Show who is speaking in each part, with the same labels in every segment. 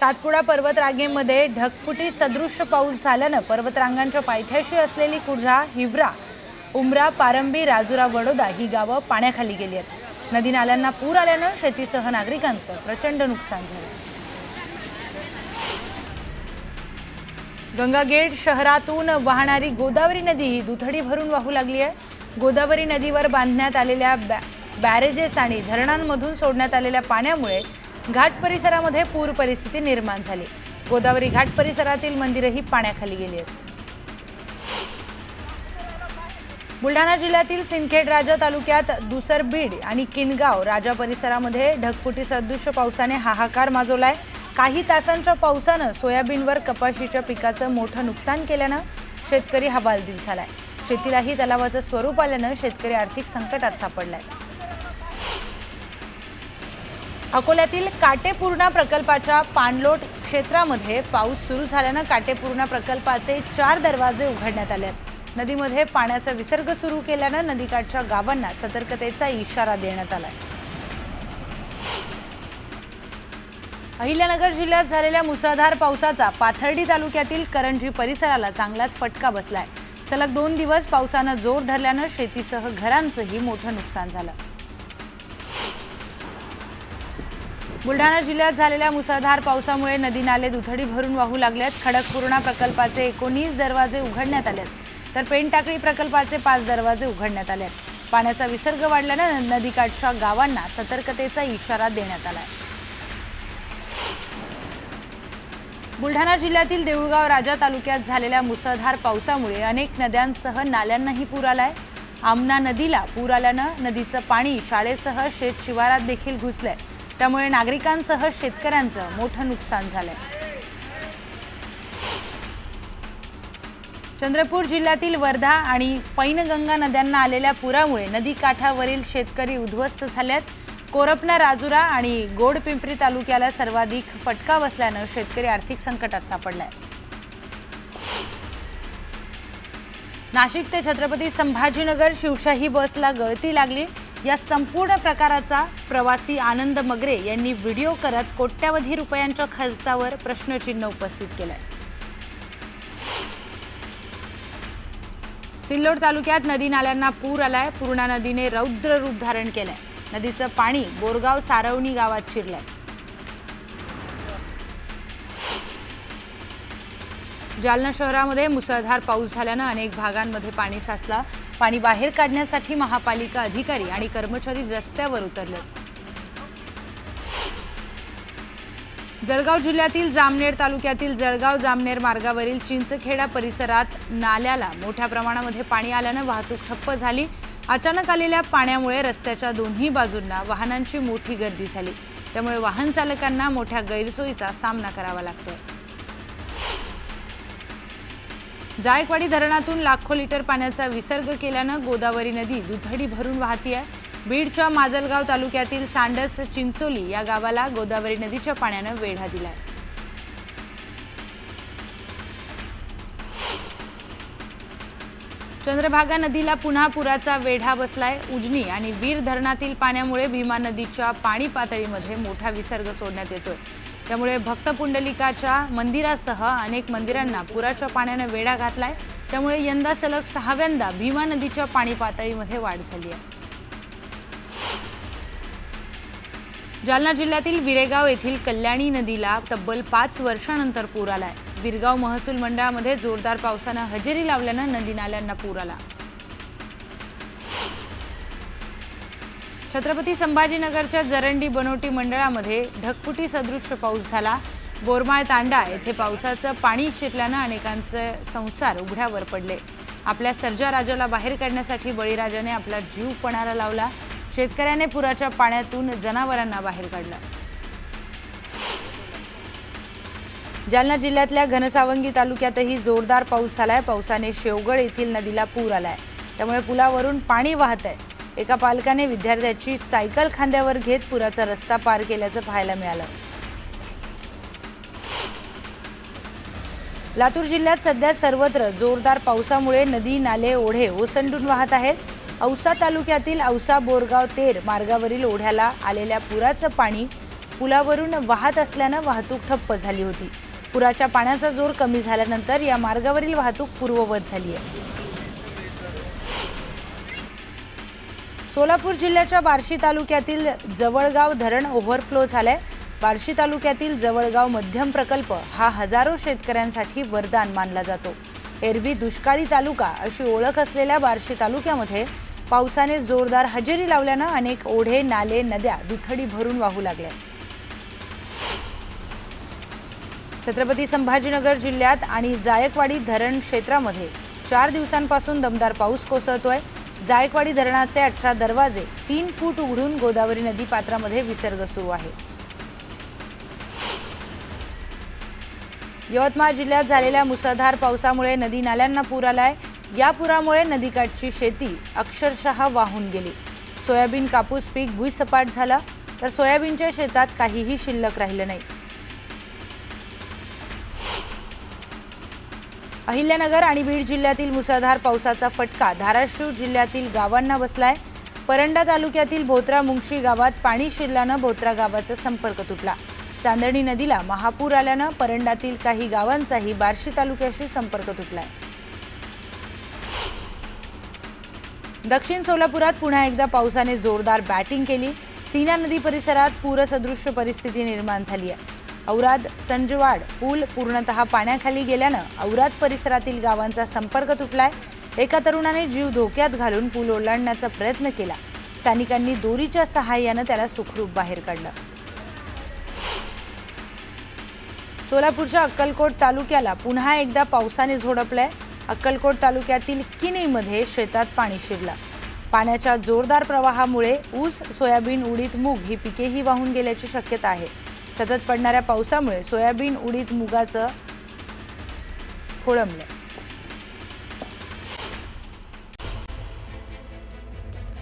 Speaker 1: सातपुडा पर्वतरांगेमध्ये ढगफुटी सदृश्य पाऊस झाल्यानं पर्वतरांगांच्या पायथ्याशी असलेली कुर्हा, हिवरा, उमरा, पारंबी, राजुरा, वडोदा ही गावं पाण्याखाली गेली आहेत। नदी नाल्यांना पूर आल्यानं शेतीसह नागरिकांचं प्रचंड नुकसान झालं। गंगाखेड शहरातून वाहणारी गोदावरी नदी ही दुथडी भरून वाहू लागली आहे। गोदावरी नदीवर बांधण्यात आलेल्या बॅरेजेस आणि धरणांमधून सोडण्यात आलेल्या पाण्यामुळे घाट परिसरामध्ये पूर परिस्थिती निर्माण झाली। गोदावरी घाट परिसरातील मंदिरही पाण्याखाली गेली आहेत। बुलढाणा जिल्ह्यातील सिंदखेड राजा तालुक्यात दुसरबीड आणि किनगाव राजा परिसरामध्ये ढगफुटी सदृश्य पावसाने हाहाकार माजवलाय। काही तासांच्या पावसानं सोयाबीनवर कपाशीच्या पिकाचं मोठं नुकसान केल्यानं शेतकरी हवालदिल झालाय। शेतीलाही तलावाचं स्वरूप आल्यानं शेतकरी आर्थिक संकटात सापडलाय। अकोल्यातील काटेपूर्णा प्रकल्पाच्या पाणलोट क्षेत्रामध्ये पाऊस सुरू झाल्यानं काटेपूर्णा प्रकल्पाचे 4 दरवाजे उघडण्यात आले आहेत। नदीमध्ये पाण्याचा विसर्ग सुरू केल्यानं नदीकाठच्या गावांना सतर्कतेचा इशारा देण्यात आलाय। अहिल्यानगर जिल्ह्यात झालेल्या मुसळधार पावसाचा पाथर्डी तालुक्यातील करंजी परिसराला चांगलाच फटका बसलाय। सलग 2 दिवस पावसानं जोर धरल्यानं शेतीसह घरांचंही मोठं नुकसान झालं। बुलढाणा जिल्ह्यात झालेल्या मुसळधार पावसामुळे नदी नाले दुथडी भरून वाहू लागलेत। खडकपूर्णा प्रकल्पाचे 19 दरवाजे उघडण्यात आलेत, तर पेनटाकळी प्रकल्पाचे 5 दरवाजे उघडण्यात आलेत। पाण्याचा विसर्ग वाढल्यानं नदीकाठच्या गावांना सतर्कतेचा इशारा देण्यात आलाय। बुलढाणा जिल्ह्यातील देऊळगाव राजा तालुक्यात झालेल्या मुसळधार पावसामुळे अनेक नद्यांसह नाल्यांनाही पूर आलाय। आमना नदीला पूर आल्यानं नदीचं पाणी शाळेसह शेत शिवारात देखील घुसलंय, त्यामुळे नागरिकांसह शेतकऱ्यांचं मोठं नुकसान झालंय। चंद्रपूर जिल्ह्यातील वर्धा आणि पैनगंगा नद्यांना आलेल्या पुरामुळे नदीकाठावरील शेतकरी उद्ध्वस्त झालेत। कोरपना, राजुरा आणि गोडपिंपरी तालुक्याला सर्वाधिक फटका बसल्यानं शेतकरी आर्थिक संकटात सापडलाय। नाशिक ते छत्रपती संभाजीनगर शिवशाही बसला गळती लागली। या संपूर्ण प्रकाराचा प्रवासी आनंद मगरे यांनी व्हिडिओ करत कोट्यावधी रुपयांच्या खर्चावर प्रश्नचिन्ह उपस्थित केलंय। सिल्लोड तालुक्यात नदी नाल्यांना पूर आलाय। पूर्णा नदीने रौद्र रूप धारण केलंय। नदीचं पाणी बोरगाव सारवणी गावात शिरलंय। जालना शहरामध्ये मुसळधार पाऊस झाल्यानं अनेक भागांमध्ये पाणी साचलं। पाणी बाहेर काढण्यासाठी महापालिका अधिकारी आणि कर्मचारी रस्त्यावर उतरले। जळगाव जिल्ह्यातील जामनेर तालुक्यातील जळगाव जामनेर मार्गावरील चिंचखेडा परिसरात नाल्याला मोठ्या प्रमाणामध्ये पाणी आल्यानं वाहतूक ठप्प झाली। अचानक आलेल्या पाण्यामुळे रस्त्याच्या दोन्ही बाजूंना वाहनांची मोठी गर्दी झाली, त्यामुळे वाहन चालकांना मोठ्या गैरसोयीचा सामना करावा लागतोय। जायकवाडी धरणातून लाखो लिटर पाण्याचा विसर्ग केल्यानं गोदावरी नदी दुथडी भरून वाहतीये। बीडच्या माजलगाव तालुक्यातील सांडस चिंचोली या गावाला गोदावरी नदीच्या पाण्यानं वेढा दिलाय। चंद्रभागा नदीला पुन्हा पुराचा वेढा बसलाय। उजनी आणि वीर धरणातील पाण्यामुळे भीमा नदीच्या पाणी पातळीमध्ये मोठा विसर्ग सोडण्यात येतोय, त्यामुळे भक्त पुंडलिकाच्या मंदिरासह अनेक मंदिरांना पुराच्या पाण्याने वेढा घातलाय। त्यामुळे यंदा सलग 6व्यांदा भीमा नदीच्या पाणी पातळीमध्ये वाढ झाली आहे। जालना जिल्ह्यातील विरेगाव येथील कल्याणी नदीला तब्बल 5 वर्षांनंतर पूर आलाय। विरगाव महसूल मंडळामध्ये जोरदार पावसानं हजेरी लावल्यानं नदी नाल्यांना पूर आला। छत्रपती संभाजीनगरच्या जरंडी बनोटी मंडळामध्ये ढगफुटी सदृश्य पाऊस झाला। बोरमाळ तांडा येथे पावसाचं पाणी शिरल्यानं अनेकांचे संसार उघड्यावर पडले। आपल्या सर्जा राजाला बाहेर काढण्यासाठी बळीराजाने आपला जीव पणाला लावला। शेतकऱ्याने पुराच्या पाण्यातून जनावरांना बाहेर काढलं। जालना जिल्ह्यातल्या घनसावंगी तालुक्यातही जोरदार पाऊस झालाय। पावसाने शेवगड येथील नदीला पूर आलाय, त्यामुळे पुलावरून पाणी वाहतंय। एका पालकाने विद्यार्थ्याची सायकल खांद्यावर घेत पुराचा रस्ता पार केल्याचं पाहायला मिळालं। लातूर जिल्ह्यात सध्या सर्वत्र जोरदार पावसामुळे नदी नाले ओढे ओसंडून वाहत आहेत। औसा तालुक्यातील औसा बोरगाव तेर मार्गावरील ओढ्याला आलेल्या पुराचं पाणी पुलावरून वाहत असल्याने वाहतूक ठप्प झाली होती। पुराच्या पाण्याचा जोर कमी झाल्यानंतर या मार्गावरील वाहतूक पूर्ववत झाली आहे। सोलापूर जिल्ह्याच्या बार्शी तालुक्यातील जवळगाव धरण ओव्हरफ्लो झाले। बार्शी तालुक्यातील जवळगाव मध्यम प्रकल्प हा हजारो शेतकऱ्यांसाठी वरदान मानला जातो। एरवी दुष्काळी तालुका अशी ओळख असलेल्या बार्शी तालुक्यामध्ये पावसाने जोरदार हजेरी लावल्याने अनेक ओढे, नाले, नद्या दुथडी भरून वाहू लागल्या। छत्रपती संभाजीनगर जिल्ह्यात आणि जायकवाडी धरण क्षेत्रामध्ये 4 दिवसांपासून दमदार पाऊस कोसळतोय। जायकवाडी धरणाचे 18 दरवाजे 3 फूट उघडून गोदावरी नदी पात्रामध्ये विसर्ग सुरू आहे। यवतमाळ जिल्ह्यात झालेल्या मुसळधार पावसामुळे नदी नाल्यांना पूर आलाय। या पुरामुळे नदीकाठची शेती अक्षरशः वाहून गेली। सोयाबीन, कापूस पीक भुईसपाट झाला, तर सोयाबीनच्या शेतात काहीही शिल्लक राहिलं नाही। अहिल्यानगर आणि बीड जिल्ह्यातील मुसळधार पावसाचा फटका धाराशिव जिल्ह्यातील गावांना बसलाय। परंडा तालुक्यातील भोत्रा मुंगशी गावात पाणी शिरल्यानं भोत्रा गावाचा संपर्क तुटला। चांदणी नदीला महापूर आल्यानं परंडातील काही गावांचाही बार्शी तालुक्याशी संपर्क तुटलाय। दक्षिण सोलापुरात पुन्हा एकदा पावसाने जोरदार बॅटिंग केली। सीना नदी परिसरात पूरसदृश्य परिस्थिती निर्माण झाली आहे। औराद संजवाड पूल पूर्णतः पाण्याखाली गेल्यानं औराद परिसरातील गावांचा संपर्क तुटलाय। एका तरुणाने जीव धोक्यात घालून पूल ओलांडण्याचा प्रयत्न केला। स्थानिकांनी दोरीच्या सहाय्याने त्याला सुखरूप बाहेर काढलं। सोलापूरच्या अक्कलकोट तालुक्याला पुन्हा एकदा पावसाने झोडपलंय। अक्कलकोट तालुक्यातील किनीमध्ये शेतात पाणी शिरलं। पाण्याच्या जोरदार प्रवाहामुळे ऊस, सोयाबीन, उडीद, मूग ही पिकेही वाहून गेल्याची शक्यता आहे। सतत पडणाऱ्या पावसामुळे सोयाबीन, उडीद, मुगाचं खोळंबलं।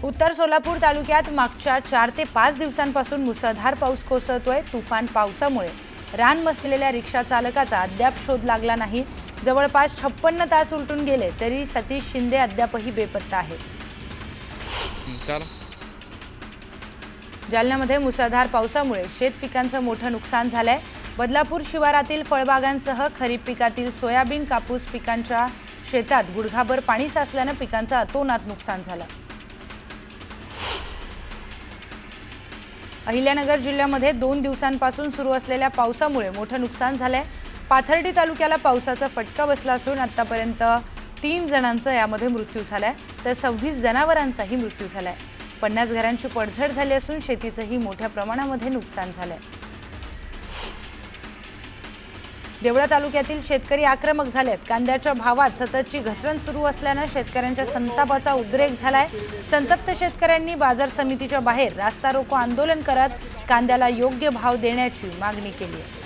Speaker 1: उत्तर सोलापूर तालुक्यात मागच्या 4 ते 5 दिवसांपासून मुसळधार पाऊस कोसळतोय। तुफान पावसामुळे रान बसलेल्या रिक्षा चालकाचा अद्याप शोध लागला नाही। जवळपास 56 तास उलटून गेले तरी सतीश शिंदे अद्यापही बेपत्ता आहे। जालन्यामध्ये मुसळधार पावसामुळे शेत पिकांचं मोठं नुकसान झालंय। बदलापूर शिवारातील फळबागांसह खरीप पिकातील सोयाबीन, कापूस पिकांच्या शेतात गुडघाभर पाणी साचल्यानं पिकांचं अतोनात नुकसान झालं। अहिल्यानगर जिल्ह्यामध्ये 2 दिवसांपासून सुरू असलेल्या पावसामुळे मोठं नुकसान झालंय। पाथर्डी तालुक्याला पावसाचा फटका बसला असून आतापर्यंत 3 जणांचा यामध्ये मृत्यू झालाय, तर 26 जनावरांचाही मृत्यू झालाय। 50 घरांची पडझड झाली असून शेतीचंही मोठ्या प्रमाणामध्ये नुकसान झालंय। देवळा तालुक्यातील शेतकरी आक्रमक झालेत। कांद्याच्या भावात सततची घसरण सुरू असल्यानं शेतकऱ्यांच्या संतापाचा उद्रेक झालाय। संतप्त शेतकऱ्यांनी बाजार समितीच्या बाहेर रास्ता रोको आंदोलन करत कांद्याला योग्य भाव देण्याची मागणी केली आहे।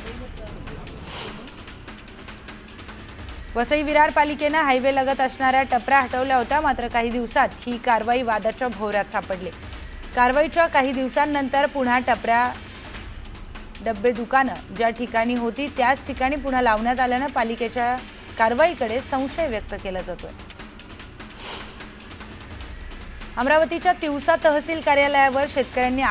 Speaker 1: वसई विरार पालिकेने हायवे लगत असणाऱ्या टपऱ्या हटवल्या होत्या, मात्र काही दिवसात ही कारवाई वादाच्या भोवऱ्यात सापडली। कारवाईच्या काही दिवसांनंतर पुन्हा टपऱ्या डब्बे दुकानं ज्या ठिकाणी होती त्याच ठिकाणी पुन्हा लावण्यात आल्यानं पालिकेच्या कारवाईकडे संशय व्यक्त केला जातोय। अमरावतीच्या तिवसा तहसील कार्यालयावर शेतकऱ्यांनी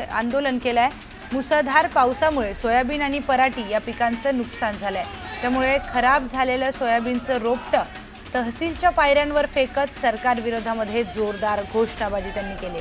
Speaker 1: आंदोलन केलंय। मुसळधार पावसामुळे सोयाबीन आणि पराठी या पिकांचं नुकसान झालंय। त्यामुळे खराब झालेलं सोयाबीनचं रोपटं तहसीलच्या पायऱ्यांवर फेकत सरकार विरोधामध्ये जोरदार घोषणाबाजी त्यांनी केली।